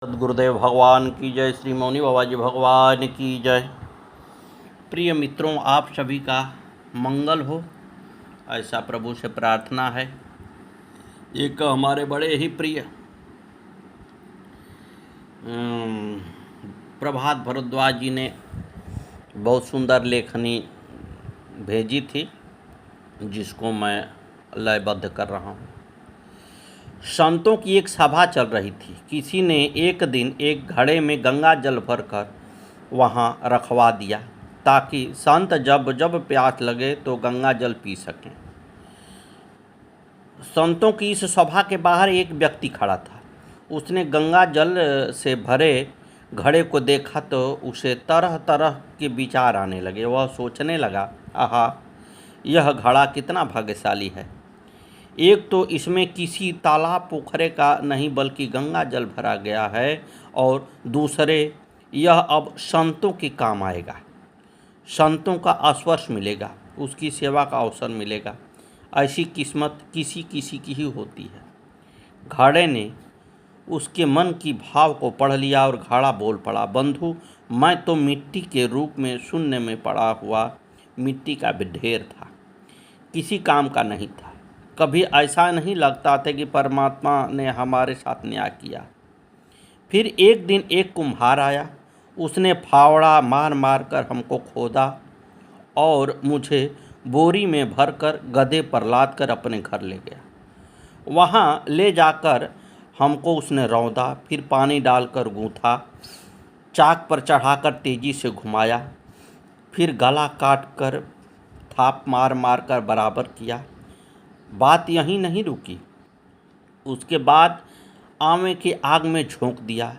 सद्गुरुदेव भगवान की जय, श्री मौनी बाबा जी भगवान की जय। प्रिय मित्रों, आप सभी का मंगल हो, ऐसा प्रभु से प्रार्थना है। एक हमारे बड़े ही प्रिय प्रभात भरद्वाज जी ने बहुत सुंदर लेखनी भेजी थी, जिसको मैं लयबद्ध कर रहा हूँ। संतों की एक सभा चल रही थी। किसी ने एक दिन एक घड़े में गंगा जल भरकर वहाँ रखवा दिया, ताकि संत जब जब प्यास लगे तो गंगा जल पी सकें। संतों की इस सभा के बाहर एक व्यक्ति खड़ा था। उसने गंगा जल से भरे घड़े को देखा तो उसे तरह तरह के विचार आने लगे। वह सोचने लगा, आहा, यह घड़ा कितना भाग्यशाली है। एक तो इसमें किसी तालाब पोखरे का नहीं बल्कि गंगा जल भरा गया है, और दूसरे यह अब संतों के काम आएगा। संतों का स्पर्श मिलेगा, उसकी सेवा का अवसर मिलेगा। ऐसी किस्मत किसी किसी की ही होती है। घड़े ने उसके मन की भाव को पढ़ लिया और घड़ा बोल पड़ा, बंधु, मैं तो मिट्टी के रूप में शून्य में पड़ा हुआ मिट्टी का ढेर था, किसी काम का नहीं था। कभी ऐसा नहीं लगता था कि परमात्मा ने हमारे साथ न्याय किया। फिर एक दिन एक कुम्हार आया। उसने फावड़ा मार मार कर हमको खोदा और मुझे बोरी में भरकर गधे पर लाद कर अपने घर ले गया। वहाँ ले जाकर हमको उसने रौंदा, फिर पानी डालकर गूँथा, चाक पर चढ़ाकर तेज़ी से घुमाया, फिर गला काट कर थाप मार मार कर बराबर किया। बात यहीं नहीं रुकी। उसके बाद आमे की आग में झोंक दिया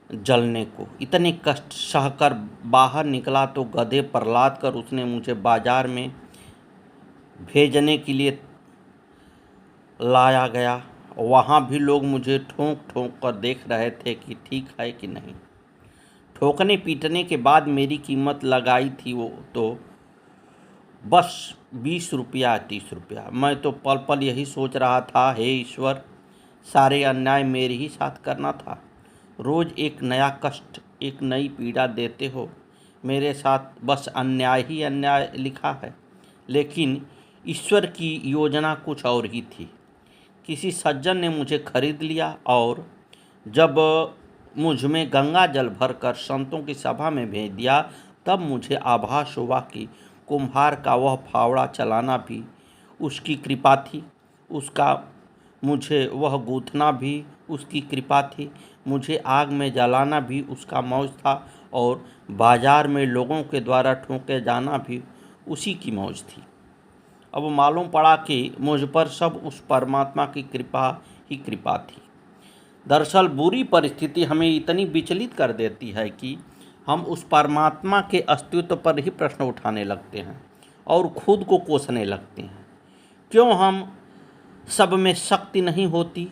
जलने को। इतने कष्ट सहकर बाहर निकला तो गधे पर लाद कर उसने मुझे बाजार में भेजने के लिए लाया गया। वहाँ भी लोग मुझे ठोंक ठोंक कर देख रहे थे कि ठीक है कि नहीं। ठोकने पीटने के बाद मेरी कीमत लगाई थी वो तो बस 20 रुपया 30 रुपया। मैं तो पल पल यही सोच रहा था, हे ईश्वर, सारे अन्याय मेरे ही साथ करना था। रोज़ एक नया कष्ट, एक नई पीड़ा देते हो। मेरे साथ बस अन्याय ही अन्याय लिखा है। लेकिन ईश्वर की योजना कुछ और ही थी। किसी सज्जन ने मुझे खरीद लिया और जब मुझ में गंगा जल भरकर संतों की सभा में भेज दिया, तब मुझे आभास हुआ कि कुम्हार का वह फावड़ा चलाना भी उसकी कृपा थी, उसका मुझे वह गूँथना भी उसकी कृपा थी, मुझे आग में जलाना भी उसका मौज था, और बाजार में लोगों के द्वारा ठोके जाना भी उसी की मौज थी। अब मालूम पड़ा कि मुझ पर सब उस परमात्मा की कृपा ही कृपा थी। दरअसल बुरी परिस्थिति हमें इतनी विचलित कर देती है कि हम उस परमात्मा के अस्तित्व पर ही प्रश्न उठाने लगते हैं और खुद को कोसने लगते हैं। क्यों हम सब में शक्ति नहीं होती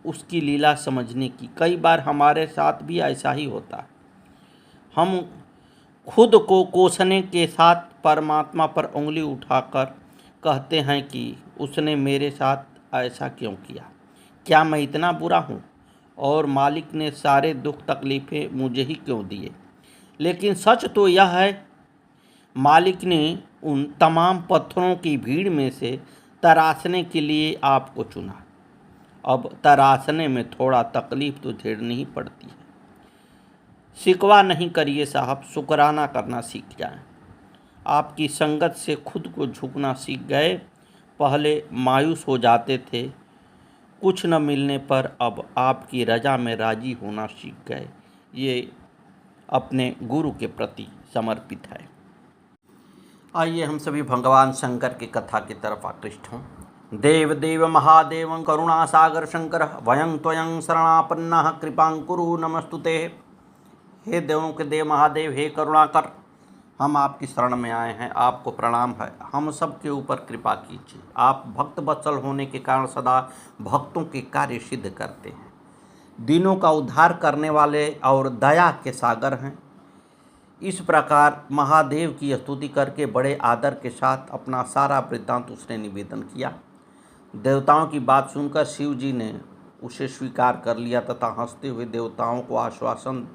उसकी लीला समझने की? कई बार हमारे साथ भी ऐसा ही होता है। हम खुद को कोसने के साथ परमात्मा पर उंगली उठाकर कहते हैं कि उसने मेरे साथ ऐसा क्यों किया? क्या मैं इतना बुरा हूँ? और मालिक ने सारे दुख तकलीफ़ें मुझे ही क्यों दिए? लेकिन सच तो यह है, मालिक ने उन तमाम पत्थरों की भीड़ में से तराशने के लिए आपको चुना। अब तराशने में थोड़ा तकलीफ़ तो झेलनी ही पड़ती है। शिकवा नहीं करिए साहब, शुक्राना करना सीख जाएं। आपकी संगत से खुद को झुकना सीख गए। पहले मायूस हो जाते थे, कुछ न मिलने पर अब आपकी रजा में राजी होना सीख गए। ये अपने गुरु के प्रति समर्पित है। आइए हम सभी भगवान शंकर की कथा की तरफ आकृष्ट हों। देव देव महादेव करुणा सागर शंकर, वयं त्वयं शरणापन्नः कृपां कुरु नमस्तुते। हे देवों के देव महादेव, हे करुणाकर, हम आपकी शरण में आए हैं, आपको प्रणाम है। हम सब के ऊपर कृपा कीजिए। आप भक्त वत्सल होने के कारण सदा भक्तों के कार्य सिद्ध करते हैं। दिनों का उद्धार करने वाले और दया के सागर हैं। इस प्रकार महादेव की स्तुति करके बड़े आदर के साथ अपना सारा वृत्तांत उसने निवेदन किया। देवताओं की बात सुनकर शिव जी ने उसे स्वीकार कर लिया तथा हंसते हुए देवताओं को आश्वासन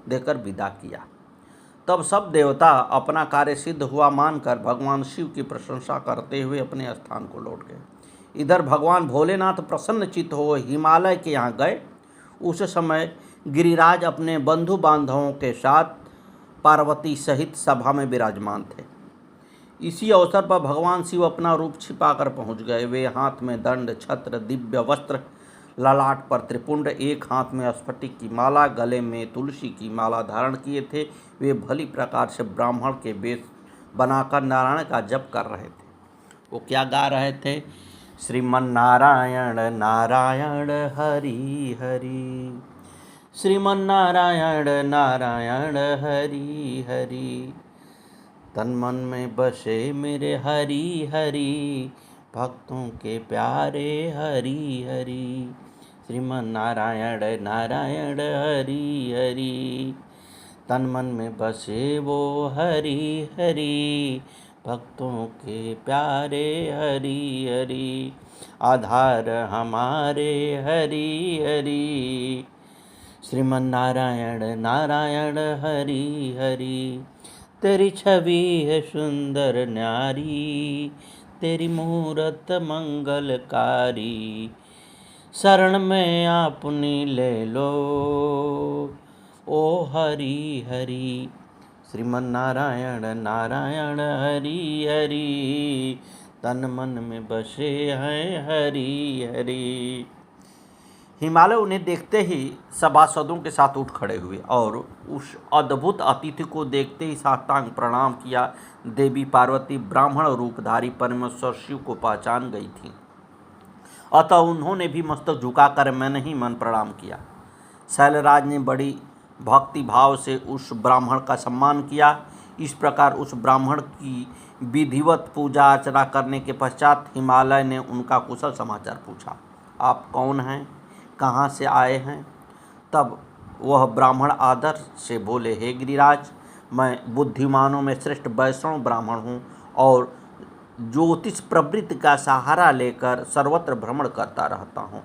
देकर विदा किया। तब सब देवता अपना कार्य सिद्ध हुआ मानकर भगवान शिव की प्रशंसा करते हुए अपने स्थान को लौट गए। इधर भगवान भोलेनाथ प्रसन्नचित्त हो हिमालय के यहाँ गए। उस समय गिरिराज अपने बंधु बांधवों के साथ पार्वती सहित सभा में विराजमान थे। इसी अवसर पर भगवान शिव अपना रूप छिपाकर पहुंच गए। वे हाथ में दंड, छत्र, दिव्य वस्त्र, ललाट पर त्रिपुंड, एक हाथ में स्फटिक की माला, गले में तुलसी की माला धारण किए थे। वे भली प्रकार से ब्राह्मण के वेश बनाकर नारायण का जप कर रहे थे। वो क्या गा रहे थे? श्रीमन्नारायण नारायण हरि हरि, श्रीमन्नारायण नारायण हरि हरि, तन मन में बसे मेरे हरि हरि, भक्तों के प्यारे हरि हरि, श्रीमन्नारायण नारायण हरि हरि, तन मन में बसे वो हरि हरि, भक्तों के प्यारे हरि हरि, आधार हमारे हरि हरि, श्रीमन्नारायण नारायण हरि हरि, तेरी छवि है सुंदर न्यारी, तेरी मूरत मंगलकारी, शरण में अपनी ले लो ओ हरि हरि, श्रीमन्नारायण नारायण हरि हरि, तन मन में बसे हैं हरि हरि। हिमालय उन्हें देखते ही सभासदों के साथ उठ खड़े हुए और उस अद्भुत अतिथि को देखते ही साष्टांग प्रणाम किया। देवी पार्वती ब्राह्मण रूपधारी परमेश्वर शिव को पहचान गई थी, अतः उन्होंने भी मस्तक झुकाकर मन ही मन प्रणाम किया। शैलराज ने बड़ी भक्ति भाव से उस ब्राह्मण का सम्मान किया। इस प्रकार उस ब्राह्मण की विधिवत पूजा अर्चना करने के पश्चात हिमालय ने उनका कुशल समाचार पूछा। आप कौन हैं? कहाँ से आए हैं? तब वह ब्राह्मण आदर से बोले, हे गिरिराज, मैं बुद्धिमानों में श्रेष्ठ वैष्णव ब्राह्मण हूँ और ज्योतिष प्रवृत्ति का सहारा लेकर सर्वत्र भ्रमण करता रहता हूँ।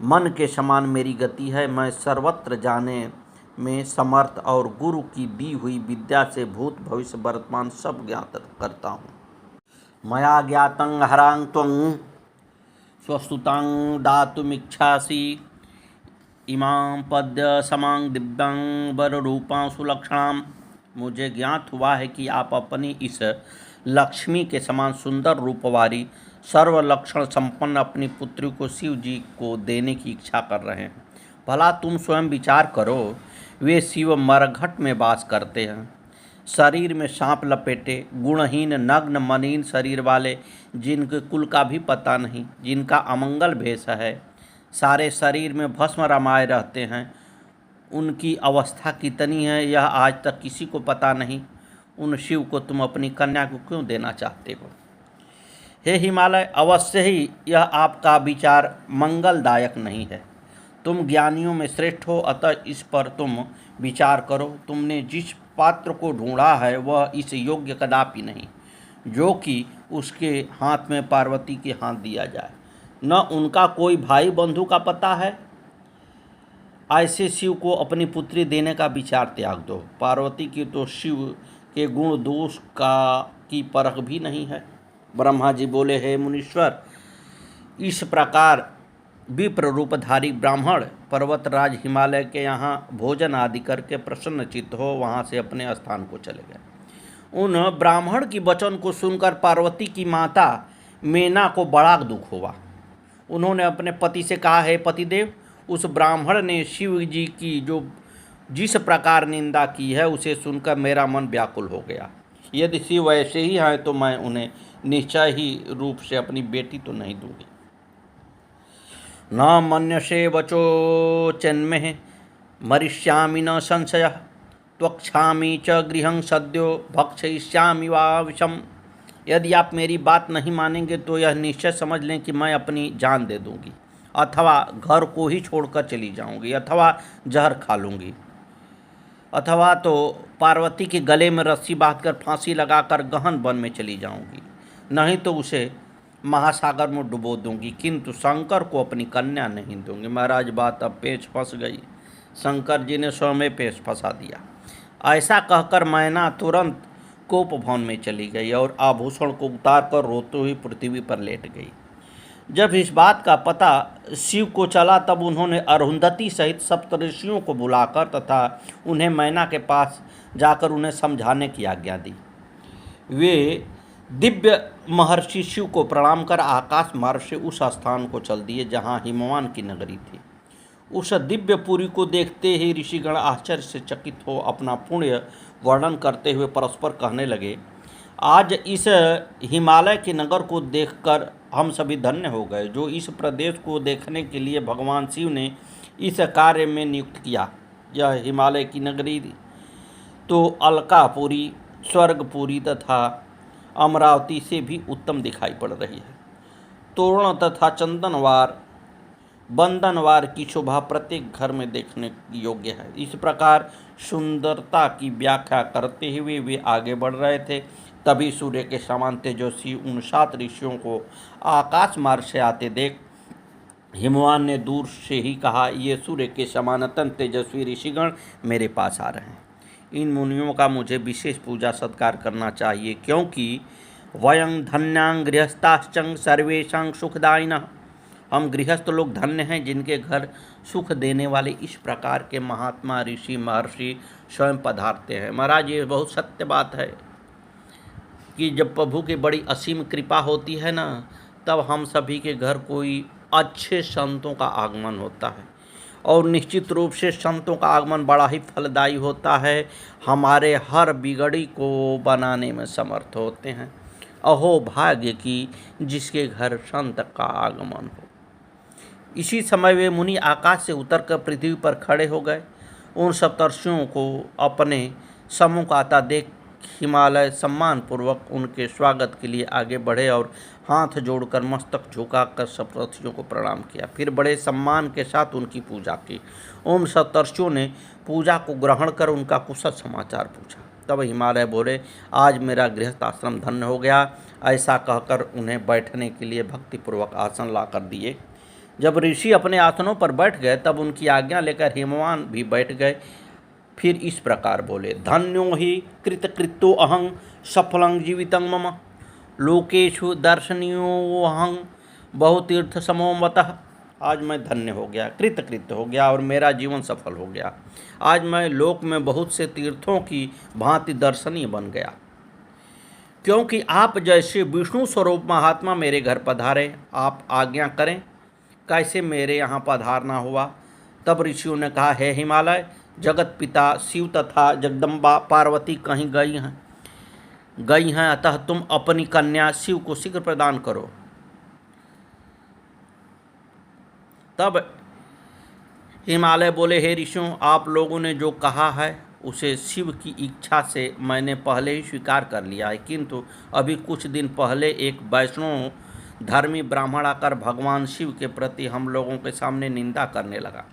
मन के समान मेरी गति है। मैं सर्वत्र जाने में समर्थ और गुरु की दी हुई विद्या से भूत भविष्य वर्तमान सब ज्ञात करता हूँ। मया ज्ञातं हरां त्वं स्वस्तुतां दातुमिच्छासि, इमां पद्य समां दिव्यां वररूपां सुलक्षणां। मुझे ज्ञात हुआ है कि आप अपनी इस लक्ष्मी के समान सुंदर रूप वाली सर्वलक्षण संपन्न अपनी पुत्री को शिव जी को देने की इच्छा कर रहे हैं। भला तुम स्वयं विचार करो, वे शिव मरघट में वास करते हैं, शरीर में सांप लपेटे, गुणहीन नग्न मलिन शरीर वाले, जिनके कुल का भी पता नहीं, जिनका अमंगल भेष है, सारे शरीर में भस्म रमाए रहते हैं। उनकी अवस्था कितनी है यह आज तक किसी को पता नहीं। उन शिव को तुम अपनी कन्या को क्यों देना चाहते हो? हे हिमालय, अवश्य ही यह आपका विचार मंगलदायक नहीं है। तुम ज्ञानियों में श्रेष्ठ हो, अतः इस पर तुम विचार करो। तुमने जिस पात्र को ढूंढा है वह इस योग्य कदापि नहीं जो कि उसके हाथ में पार्वती के हाथ दिया जाए। न उनका कोई भाई बंधु का पता है। ऐसे शिव को अपनी पुत्री देने का विचार त्याग दो। पार्वती की तो शिव के गुण दोष की परख भी नहीं है। ब्रह्मा जी बोले, हे मुनीश्वर, इस प्रकार विप्र रूपधारी ब्राह्मण पर्वतराज हिमालय के यहाँ भोजन आदि करके प्रसन्न चित्त हो वहाँ से अपने स्थान को चले गए। उन ब्राह्मण की वचन को सुनकर पार्वती की माता मेना को बड़ा दुख हुआ। उन्होंने अपने पति से कहा, हे पतिदेव, उस ब्राह्मण ने शिव जी की जिस प्रकार निंदा की है उसे सुनकर मेरा मन व्याकुल हो गया। यदि शिव ऐसे ही हैं तो मैं उन्हें निश्चय ही रूप से अपनी बेटी तो नहीं दूंगी। न मन्यसे वचो चन्मे मरिष्यामि न संशय, त्वक्षामि च गृहं सद्यो भक्षयिष्यामि वा विषम। यदि आप मेरी बात नहीं मानेंगे तो यह निश्चय समझ लें कि मैं अपनी जान दे दूंगी, अथवा घर को ही छोड़कर चली जाऊंगी, अथवा जहर खा लूँगी, अथवा तो पार्वती के गले में रस्सी बांधकर फांसी लगाकर गहन वन में चली जाऊंगी। नहीं तो उसे महासागर में डुबो दूंगी, किंतु शंकर को अपनी कन्या नहीं दूंगी। महाराज बात अब पेच फंस गई। शंकर जी ने स्वयं पेच फंसा दिया। ऐसा कहकर मैना तुरंत कोप भवन में चली गई और आभूषण को उतार कर रोते हुई पृथ्वी पर लेट गई। जब इस बात का पता शिव को चला तब उन्होंने अरुंधति सहित सप्तऋषियों को बुलाकर तथा उन्हें मैना के पास जाकर उन्हें समझाने की आज्ञा दी। वे दिव्य महर्षि शिव को प्रणाम कर आकाश मार्ग से उस स्थान को चल दिए जहाँ हिमवान की नगरी थी। उस दिव्य पुरी को देखते ही ऋषिगण आश्चर्य से चकित हो अपना पुण्य वर्णन करते हुए परस्पर कहने लगे, आज इस हिमालय के नगर को देखकर हम सभी धन्य हो गए, जो इस प्रदेश को देखने के लिए भगवान शिव ने इस कार्य में नियुक्त किया। यह हिमालय की नगरी तो अलकापुरी, स्वर्गपुरी तथा अमरावती से भी उत्तम दिखाई पड़ रही है। तोरण तथा चंदनवार, बंधनवार की शोभा प्रत्येक घर में देखने योग्य है। इस प्रकार सुंदरता की व्याख्या करते हुए वे आगे बढ़ रहे थे। तभी सूर्य के समान तेजस्वी उन 7 ऋषियों को आकाश मार्ग से आते देख हिमवान ने दूर से ही कहा, ये सूर्य के समान अत्यंत तेजस्वी ऋषिगण मेरे पास आ रहे हैं। इन मुनियों का मुझे विशेष पूजा सत्कार करना चाहिए, क्योंकि वयं धन्यां गृहस्थाश्चं सर्वेषां सुखदायिनः। हम गृहस्थ लोग धन्य हैं जिनके घर सुख देने वाले इस प्रकार के महात्मा ऋषि महर्षि स्वयं पधारते हैं। महाराज ये बहुत सत्य बात है कि जब प्रभु की बड़ी असीम कृपा होती है ना, तब हम सभी के घर कोई अच्छे संतों का आगमन होता है और निश्चित रूप से संतों का आगमन बड़ा ही फलदायी होता है, हमारे हर बिगड़ी को बनाने में समर्थ होते हैं। अहो भाग्य की जिसके घर संत का आगमन हो। इसी समय वे मुनि आकाश से उतरकर पृथ्वी पर खड़े हो गए। उन सप्तर्षियों को अपने सम्मुख आता देख हिमालय सम्मानपूर्वक उनके स्वागत के लिए आगे बढ़े और हाथ जोड़कर मस्तक झुकाकर सप्तर्षियों को प्रणाम किया। फिर बड़े सम्मान के साथ उनकी पूजा की। उन सप्तर्षियों ने पूजा को ग्रहण कर उनका कुशल समाचार पूछा। तब हिमालय बोले, आज मेरा गृहस्थ आश्रम धन्य हो गया। ऐसा कहकर उन्हें बैठने के लिए भक्तिपूर्वक आसन ला कर दिए। जब ऋषि अपने आसनों पर बैठ गए तब उनकी आज्ञा लेकर हिमवान भी बैठ गए। फिर इस प्रकार बोले, धन्यो हि कृतकृत्यो अहं सफलं जीवितं मम लोकेषु दर्शनीयो अहं बहुतीर्थ समोमतः। आज मैं धन्य हो गया, कृतकृत्य हो गया और मेरा जीवन सफल हो गया। आज मैं लोक में बहुत से तीर्थों की भांति दर्शनीय बन गया, क्योंकि आप जैसे विष्णु स्वरूप महात्मा मेरे घर पधारे। आप आज्ञा करें, कैसे मेरे यहाँ पधारना हुआ। तब ऋषियों ने कहा, हे हिमालय, जगत पिता शिव तथा जगदम्बा पार्वती कहीं गई हैं, अतः तुम अपनी कन्या शिव को शीघ्र प्रदान करो। तब हिमालय बोले, हे ऋषियों, आप लोगों ने जो कहा है उसे शिव की इच्छा से मैंने पहले ही स्वीकार कर लिया है, किंतु अभी कुछ दिन पहले एक वैष्णव धर्मी ब्राह्मण आकर भगवान शिव के प्रति हम लोगों के सामने निंदा करने लगा।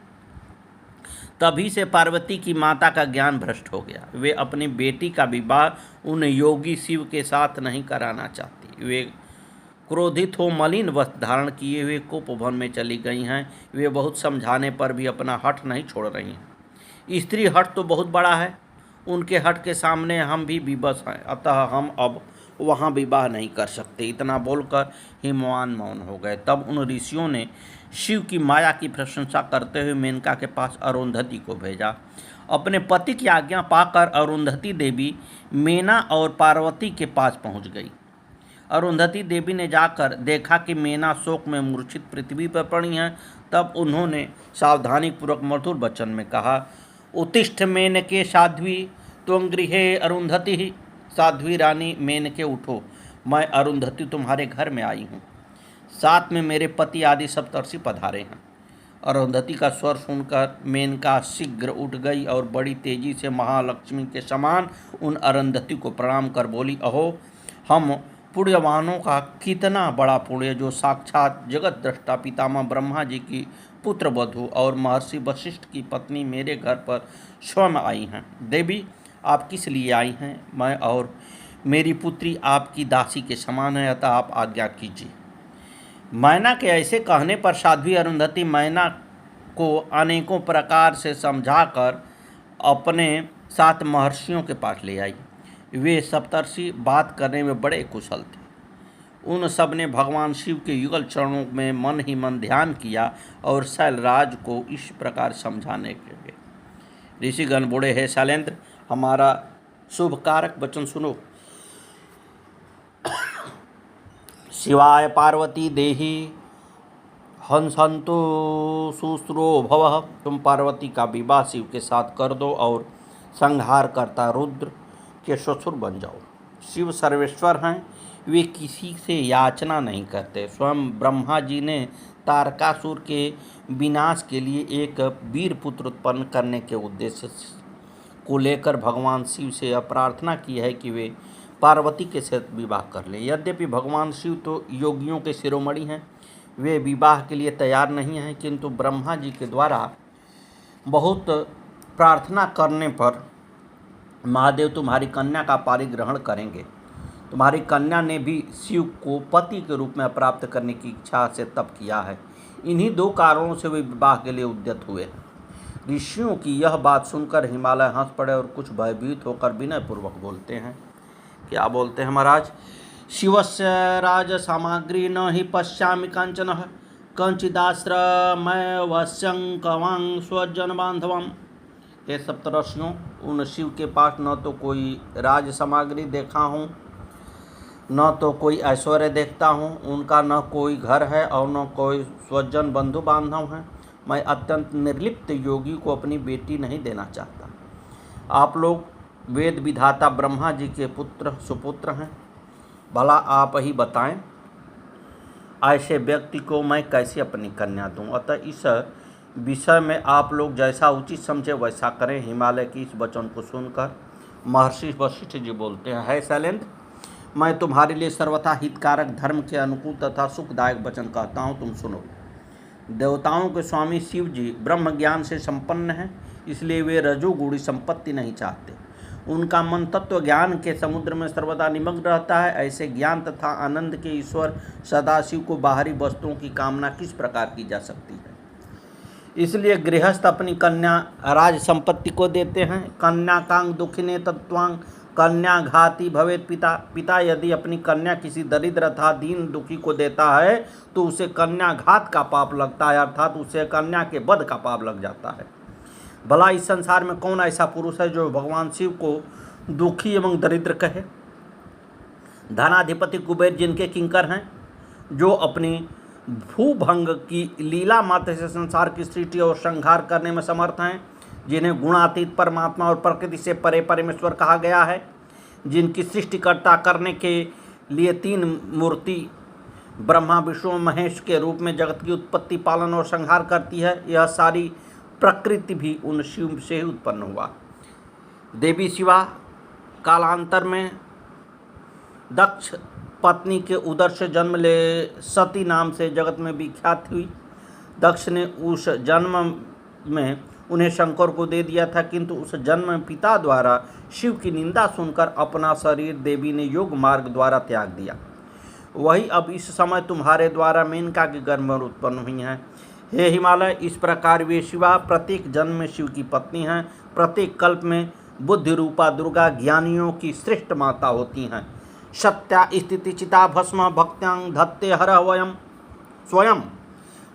तभी से पार्वती की माता का ज्ञान भ्रष्ट हो गया। वे अपनी बेटी का विवाह उन योगी शिव के साथ नहीं कराना चाहती। वे क्रोधित हो मलिन वस्त्र धारण किए हुए कुपवन में चली गई हैं। वे बहुत समझाने पर भी अपना हठ नहीं छोड़ रही हैं। स्त्री हठ तो बहुत बड़ा है, उनके हठ के सामने हम भी विवश हैं, अतः हम अब वहाँ विवाह नहीं कर सकते। इतना बोलकर हिमवान मौन हो गए। तब उन ऋषियों ने शिव की माया की प्रशंसा करते हुए मेनका के पास अरुंधति को भेजा। अपने पति की आज्ञा पाकर अरुंधति देवी मेना और पार्वती के पास पहुंच गई। अरुंधति देवी ने जाकर देखा कि मेना शोक में मूर्छित पृथ्वी पर पड़ी हैं। तब उन्होंने सावधानीपूर्वक मधुर वचन में कहा, उत्तिष्ठ मेनके साध्वी त्वं गृहे अरुंधति। साध्वी रानी मेनके उठो, मैं अरुंधति तुम्हारे घर में आई हूँ। साथ में मेरे पति आदि सप्तर्षि पधारे हैं। अरुंधति का स्वर सुनकर मेनका शीघ्र उठ गई और बड़ी तेजी से महालक्ष्मी के समान उन अरुंधति को प्रणाम कर बोली, अहो, हम पुण्यवानों का कितना बड़ा पुण्य जो साक्षात जगत दृष्टा पितामह ब्रह्मा जी की पुत्र वधू और महर्षि वशिष्ठ की पत्नी मेरे घर पर स्वयं आई हैं। देवी, आप किस लिए आई हैं? मैं और मेरी पुत्री आपकी दासी के समान है, अतः आप आज्ञा कीजिए। मैना के ऐसे कहने पर साध्वी अरुंधति मैना को अनेकों प्रकार से समझाकर अपने साथ महर्षियों के पास ले आई। वे सप्तर्षि बात करने में बड़े कुशल थे। उन सब ने भगवान शिव के युगल चरणों में मन ही मन ध्यान किया और शैलराज को इस प्रकार समझाने लगे। ऋषिगण बोले, हे शैलेंद्र, हमारा शुभ कारक वचन सुनो। शिवाय पार्वती देहि हंसंतो सुश्रो भव। तुम पार्वती का विवाह शिव के साथ कर दो और संहार करता रुद्र के ससुर बन जाओ। शिव सर्वेश्वर हैं, वे किसी से याचना नहीं करते। स्वयं ब्रह्मा जी ने तारकासुर के विनाश के लिए एक वीर पुत्र उत्पन्न करने के उद्देश्य को लेकर भगवान शिव से यह प्रार्थना की है कि वे पार्वती के साथ विवाह कर लें। यद्यपि भगवान शिव तो योगियों के शिरोमणि हैं, वे विवाह के लिए तैयार नहीं हैं, किंतु ब्रह्मा जी के द्वारा बहुत प्रार्थना करने पर महादेव तुम्हारी कन्या का पारिग्रहण करेंगे। तुम्हारी कन्या ने भी शिव को पति के रूप में प्राप्त करने की इच्छा से तप किया है। इन्हीं दो कारणों से वे विवाह के लिए उद्यत हुए हैं। ऋषियों की यह बात सुनकर हिमालय हंस पड़े और कुछ भयभीत होकर विनयपूर्वक बोलते हैं। क्या बोलते हैं महाराज? शिवस्य राज सामग्री न ही पश्यामि कांचन कंचिदाश्रमवश्यं कवां स्वजन बांधवम। हे सप्तर्षियों, उन शिव के पास न तो कोई राज सामग्री देखा हूँ, न तो कोई ऐश्वर्य देखता हूँ, उनका न कोई घर है और न कोई स्वजन बंधु बांधव हैं। मैं अत्यंत निर्लिप्त योगी को अपनी बेटी नहीं देना चाहता। आप लोग वेद विधाता ब्रह्मा जी के पुत्र सुपुत्र हैं, भला आप ही बताएं, ऐसे व्यक्ति को मैं कैसे अपनी कन्या दूं? अतः इस विषय में आप लोग जैसा उचित समझे वैसा करें। हिमालय की इस वचन को सुनकर महर्षि वशिष्ठ जी बोलते हैं, है शैलेंद्र, मैं तुम्हारे लिए सर्वथा हितकारक, धर्म के अनुकूल तथा सुखदायक वचन कहता हूँ, तुम सुनो। देवताओं के स्वामी शिव जी ब्रह्म ज्ञान से संपन्न हैं, इसलिए वे रजोगुणी संपत्ति नहीं चाहते। उनका मन तत्व ज्ञान के समुद्र में सर्वदा निमग्न रहता है। ऐसे ज्ञान तथा आनंद के ईश्वर सदाशिव को बाहरी वस्तुओं की कामना किस प्रकार की जा सकती है? इसलिए गृहस्थ अपनी कन्या राज संपत्ति को देते हैं। कन्याकांग दुखिने तत्वांग कन्या घाती भवेत पिता। पिता यदि अपनी कन्या किसी दरिद्र तथा दीन दुखी को देता है तो उसे कन्या घात का पाप लगता है, अर्थात उसे कन्या के वध का पाप लग जाता है। भला इस संसार में कौन ऐसा पुरुष है जो भगवान शिव को दुखी एवं दरिद्र कहे? धनाधिपति कुबेर जिनके किंकर हैं, जो अपनी भूभंग की लीला मात्र से संसार की सृष्टि और संहार करने में समर्थ हैं, जिन्हें गुणातीत परमात्मा और प्रकृति से परे परमेश्वर कहा गया है, जिनकी सृष्टिकर्ता करने के लिए तीन मूर्ति ब्रह्मा विष्णु महेश के रूप में जगत की उत्पत्ति पालन और संहार करती है। यह सारी प्रकृति भी उन शिव से ही उत्पन्न हुआ। देवी शिवा कालांतर में दक्ष पत्नी के उदर से जन्म ले सती नाम से जगत में विख्यात हुई। दक्ष ने उस जन्म में उन्हें शंकर को दे दिया था, किंतु उस जन्म में पिता द्वारा शिव की निंदा सुनकर अपना शरीर देवी ने योग मार्ग द्वारा त्याग दिया। वही अब इस समय तुम्हारे द्वारा मेनका के गर्भ में उत्पन्न हुई हैं। हे हिमालय, इस प्रकार वे शिवा प्रत्येक जन्म में शिव की पत्नी हैं। प्रत्येक कल्प में बुद्धि रूपा दुर्गा ज्ञानियों की श्रेष्ठ माता होती हैं। सत्या स्थिति चिता भस्म भक्त्यांग धत्ते हर वयम। स्वयं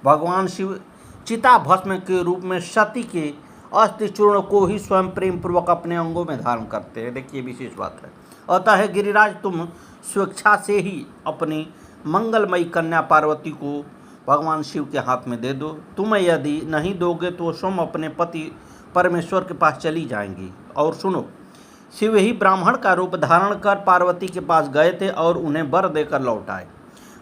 भगवान शिव चिता भस्म के रूप में सती के अस्थि चूर्ण को ही स्वयं प्रेम पूर्वक अपने अंगों में धारण करते हैं। देखिए विशेष बात है। अतः है गिरिराज, तुम स्वेच्छा से ही अपनी मंगलमयी कन्या पार्वती को भगवान शिव के हाथ में दे दो। तुम्हें यदि नहीं दोगे तो स्वयं अपने पति परमेश्वर के पास चली जाएंगी। और सुनो, शिव ही ब्राह्मण का रूप धारण कर पार्वती के पास गए थे और उन्हें वर देकर लौट आए।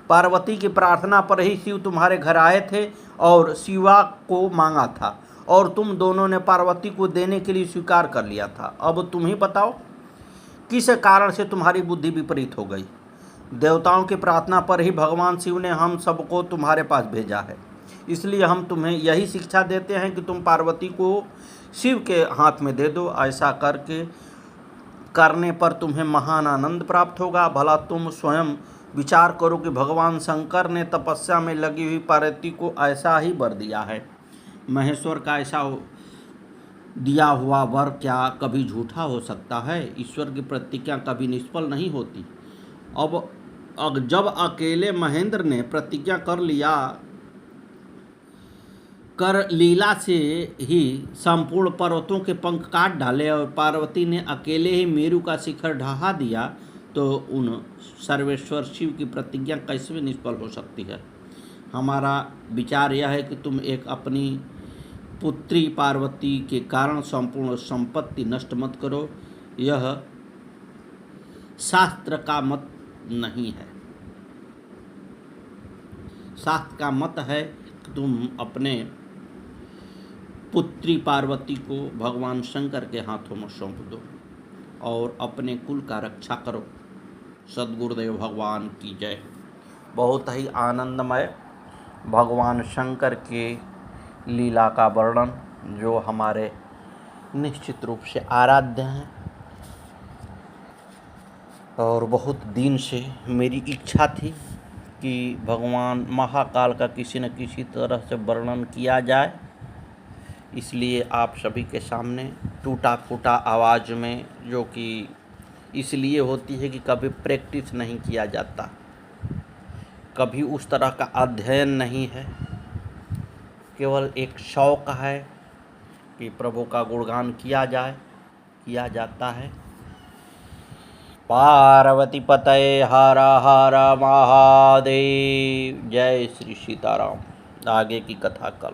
पार्वती की प्रार्थना पर ही शिव तुम्हारे घर आए थे और शिवा को मांगा था और तुम दोनों ने पार्वती को देने के लिए स्वीकार कर लिया था। अब तुम ही बताओ किस कारण से तुम्हारी बुद्धि विपरीत हो गई। देवताओं की प्रार्थना पर ही भगवान शिव ने हम सबको तुम्हारे पास भेजा है। इसलिए हम तुम्हें यही शिक्षा देते हैं कि तुम पार्वती को शिव के हाथ में दे दो। ऐसा करने पर तुम्हें महान आनंद प्राप्त होगा। भला तुम स्वयं विचार करो कि भगवान शंकर ने तपस्या में लगी हुई पार्वती को ऐसा ही वर दिया है। महेश्वर का ऐसा दिया हुआ वर क्या कभी झूठा हो सकता है? ईश्वर की प्रतिज्ञा कभी निष्फल नहीं होती। अब जब अकेले महेंद्र ने प्रतिज्ञा कर लीला से ही संपूर्ण पर्वतों के पंख काट डाले और पार्वती ने अकेले ही मेरु का शिखर ढहा दिया, तो उन सर्वेश्वर शिव की प्रतिज्ञा कैसे निष्फल हो सकती है? हमारा विचार यह है कि तुम एक अपनी पुत्री पार्वती के कारण संपूर्ण संपत्ति नष्ट मत करो। यह शास्त्र का मत नहीं है। शास्त्र का मत है कि तुम अपने पुत्री पार्वती को भगवान शंकर के हाथों में सौंप दो और अपने कुल का रक्षा करो। सद्गुरुदेव भगवान की जय। बहुत ही आनंदमय भगवान शंकर के लीला का वर्णन, जो हमारे निश्चित रूप से आराध्य हैं, और बहुत दिन से मेरी इच्छा थी कि भगवान महाकाल का किसी न किसी तरह से वर्णन किया जाए। इसलिए आप सभी के सामने टूटा फूटा आवाज़ में, जो कि इसलिए होती है कि कभी प्रैक्टिस नहीं किया जाता, कभी उस तरह का अध्ययन नहीं है, केवल एक शौक है कि प्रभु का गुणगान किया जाता है। पार्वती पतये हर हर महादेव। जय श्री सीताराम। आगे की कथा कल।